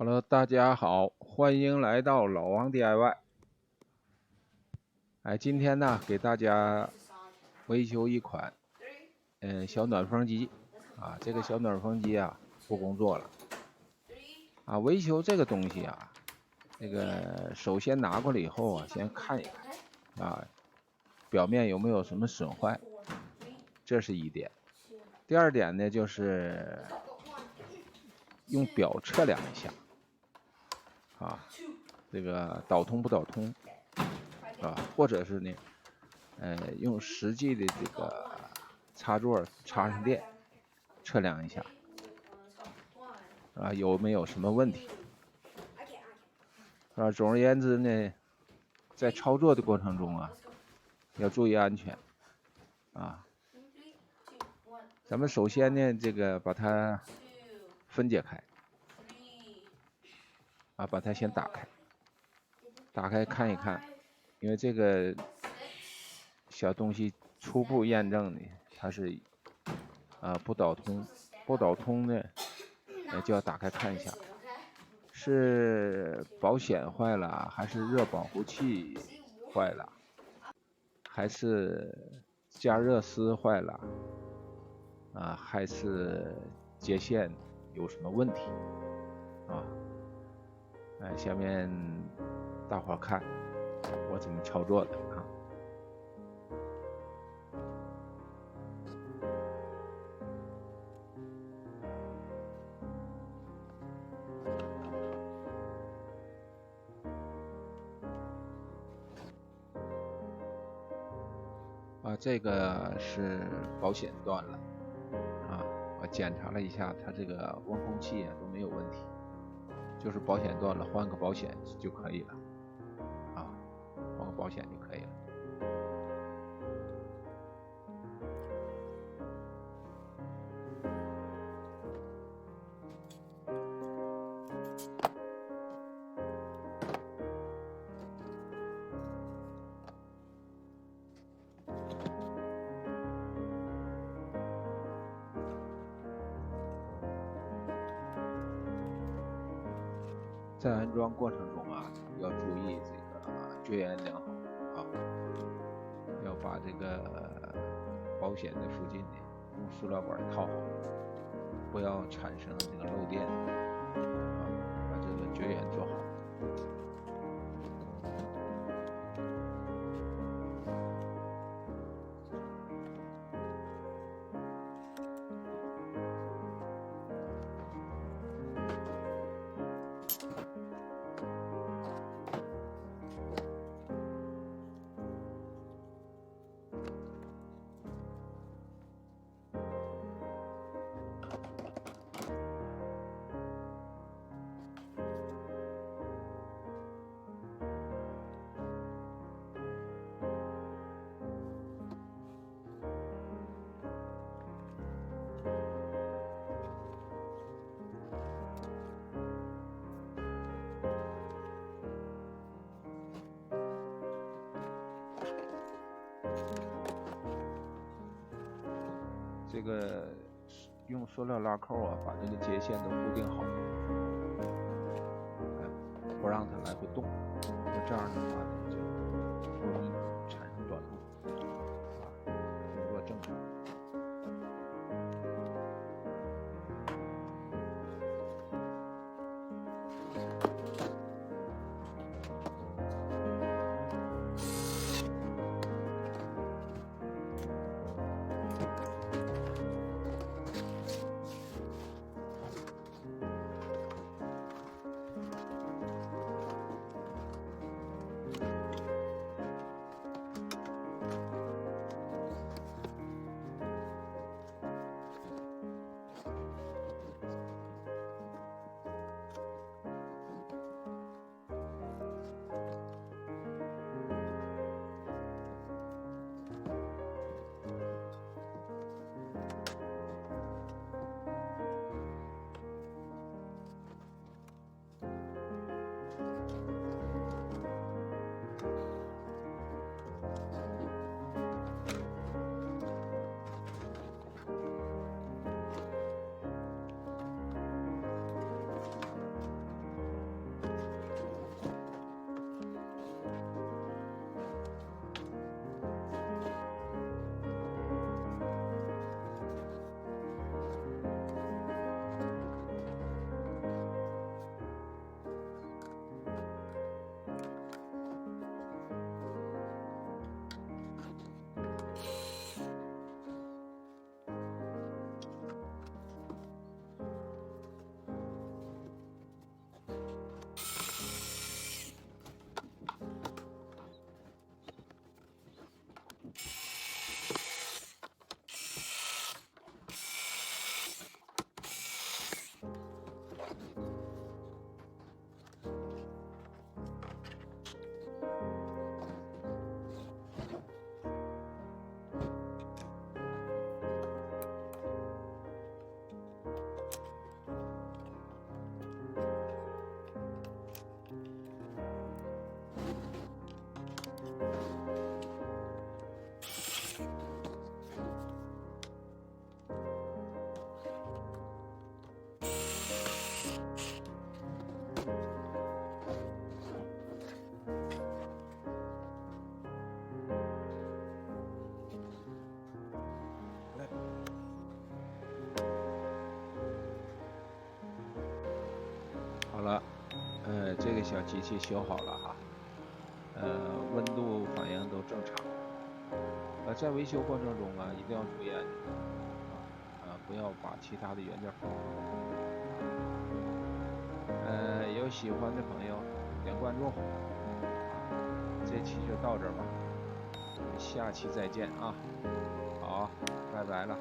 Hello，大家好，欢迎来到老王 DIY。今天呢，给大家维修一款小暖风机啊。这个小暖风机啊不工作了啊。维修这个东西啊，这个首先拿过来以后啊，先看一看啊，表面有没有什么损坏，这是一点。第二点呢，就是用表测量一下啊，这个导通不导通啊，或者是呢，用实际的这个插座插上电，测量一下啊，有没有什么问题啊？总而言之呢，在操作的过程中啊，要注意安全啊。咱们首先呢，这个把它分解开啊，把它先打开看一看，因为这个小东西初步验证的它是不导通，不导通呢，就要打开看一下，是保险坏了，还是热保护器坏了，还是加热丝坏了啊，还是接线有什么问题啊？下面大伙看我怎么操作的啊。这个是保险断了啊，我检查了一下，它这个温风器都没有问题，就是保险断了，换个保险就可以了啊，换个保险就可以了。在安装过程中啊，要注意这个绝缘良好啊，要把这个保险的附近呢用塑料管套好，不要产生这个漏电啊，把这个绝缘做好。这个用塑料拉扣啊，把这个接线都固定好，不让它来回动，这样的话呢，就不容易产生短路啊，工作正常。这个小机器修好了哈，温度反应都正常。在维修过程中啊，一定要注意安全不要把其他的元件碰撞。有喜欢的朋友点关注。这期就到这儿吧，下期再见啊！好，拜拜了。